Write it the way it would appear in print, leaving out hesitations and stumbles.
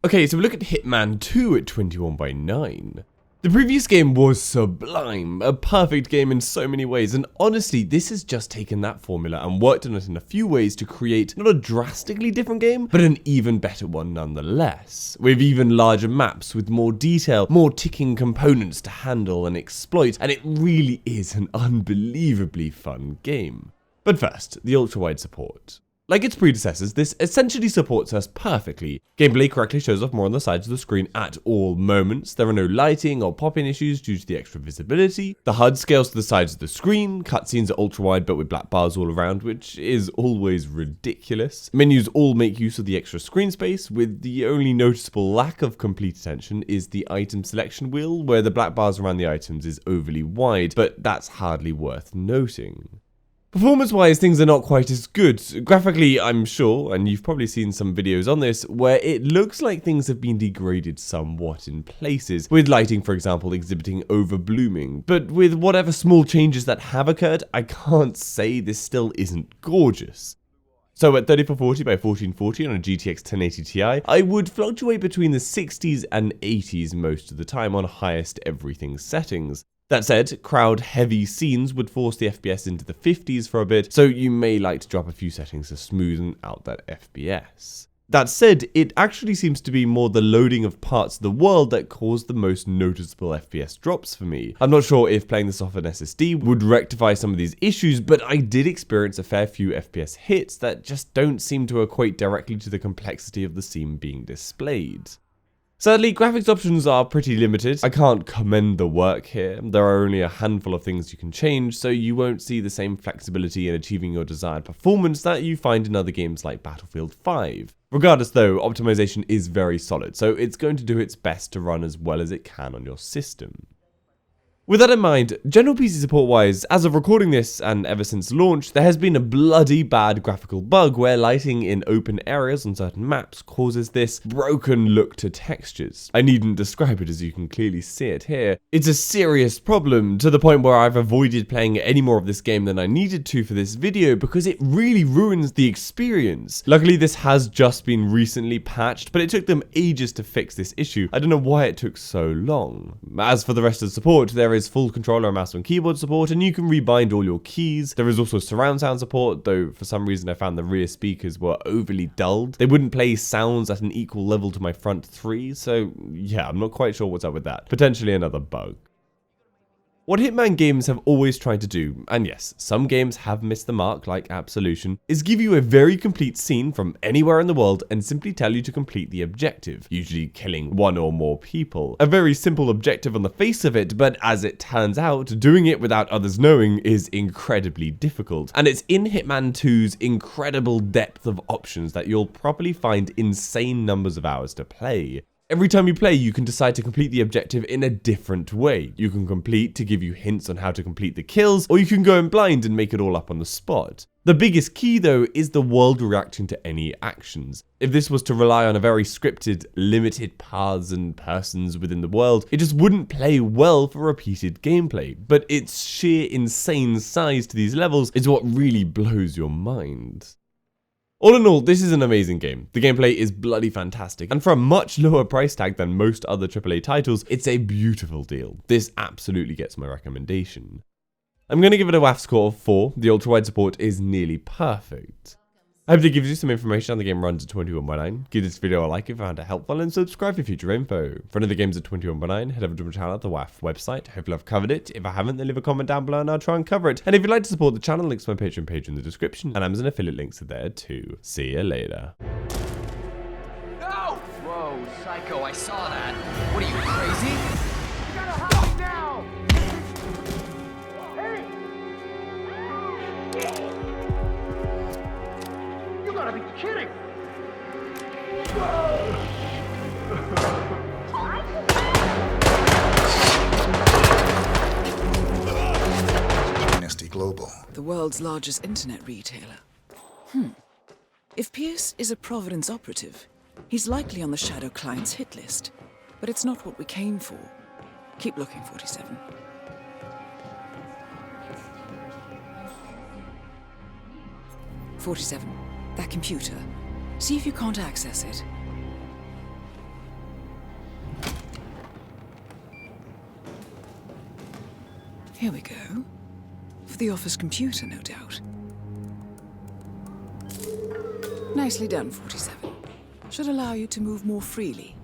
Okay, so we look at Hitman 2 at 21:9. The previous game was sublime, a perfect game in so many ways, and honestly, this has just taken that formula and worked on it in a few ways to create not a drastically different game, but an even better one nonetheless. With even larger maps, with more detail, more ticking components to handle and exploit, and it really is an unbelievably fun game. But first, the ultra-wide support. Like its predecessors, this essentially supports us perfectly. Gameplay correctly shows off more on the sides of the screen at all moments. There are no lighting or pop-in issues due to the extra visibility. The HUD scales to the sides of the screen. Cutscenes are ultra-wide but with black bars all around, which is always ridiculous. Menus all make use of the extra screen space, with the only noticeable lack of complete attention is the item selection wheel, where the black bars around the items is overly wide, but that's hardly worth noting. Performance-wise, things are not quite as good. Graphically, I'm sure, and you've probably seen some videos on this, where it looks like things have been degraded somewhat in places, with lighting, for example, exhibiting over-blooming. But with whatever small changes that have occurred, I can't say this still isn't gorgeous. So at 3440 by 1440 on a GTX 1080 Ti, I would fluctuate between the 60s and 80s most of the time on highest everything settings. That said, crowd-heavy scenes would force the FPS into the 50s for a bit, so you may like to drop a few settings to smoothen out that FPS. That said, it actually seems to be more the loading of parts of the world that caused the most noticeable FPS drops for me. I'm not sure if playing this off an SSD would rectify some of these issues, but I did experience a fair few FPS hits that just don't seem to equate directly to the complexity of the scene being displayed. Sadly, graphics options are pretty limited. I can't commend the work here. There are only a handful of things you can change, so you won't see the same flexibility in achieving your desired performance that you find in other games like Battlefield 5. Regardless though, optimization is very solid, so it's going to do its best to run as well as it can on your system. With that in mind, general PC support wise, as of recording this and ever since launch, there has been a bloody bad graphical bug where lighting in open areas on certain maps causes this broken look to textures. I needn't describe it as you can clearly see it here. It's a serious problem to the point where I've avoided playing any more of this game than I needed to for this video because it really ruins the experience. Luckily this has just been recently patched, but it took them ages to fix this issue. I don't know why it took so long. As for the rest of the support, there is full controller and mouse and keyboard support, and you can rebind all your keys. There is also surround sound support, though for some reason I found the rear speakers were overly dulled. They wouldn't play sounds at an equal level to my front three, so yeah, I'm not quite sure what's up with that. Potentially another bug. What Hitman games have always tried to do, and yes, some games have missed the mark like Absolution, is give you a very complete scene from anywhere in the world and simply tell you to complete the objective, usually killing one or more people. A very simple objective on the face of it, but as it turns out, doing it without others knowing is incredibly difficult. And it's in Hitman 2's incredible depth of options that you'll probably find insane numbers of hours to play. Every time you play, you can decide to complete the objective in a different way. You can complete to give you hints on how to complete the kills, or you can go in blind and make it all up on the spot. The biggest key though is the world reacting to any actions. If this was to rely on a very scripted, limited paths and persons within the world, it just wouldn't play well for repeated gameplay. But its sheer insane size to these levels is what really blows your mind. All in all, this is an amazing game. The gameplay is bloody fantastic, and for a much lower price tag than most other AAA titles, it's a beautiful deal. This absolutely gets my recommendation. I'm going to give it a WAF score of 4. The ultra-wide support is nearly perfect. I hope it gives you some information on the game runs at 21:9. Give this video a like if you found it helpful, and subscribe for future info. For another games at 21:9, head over to my channel at the WAF website. Hopefully I've covered it. If I haven't, then leave a comment down below and I'll try and cover it. And if you'd like to support the channel, links to my Patreon page in the description, and Amazon affiliate links are there too. See you later. No! Whoa, psycho, I saw that. What are you, crazy? You gotta hide now! Hey! You gotta be kidding! Nasty Global. The world's largest internet retailer. If Pierce is a Providence operative, he's likely on the Shadow client's hit list. But it's not what we came for. Keep looking, 47. 47. That computer. See if you can't access it. Here we go. For the office computer, no doubt. Nicely done, 47. Should allow you to move more freely.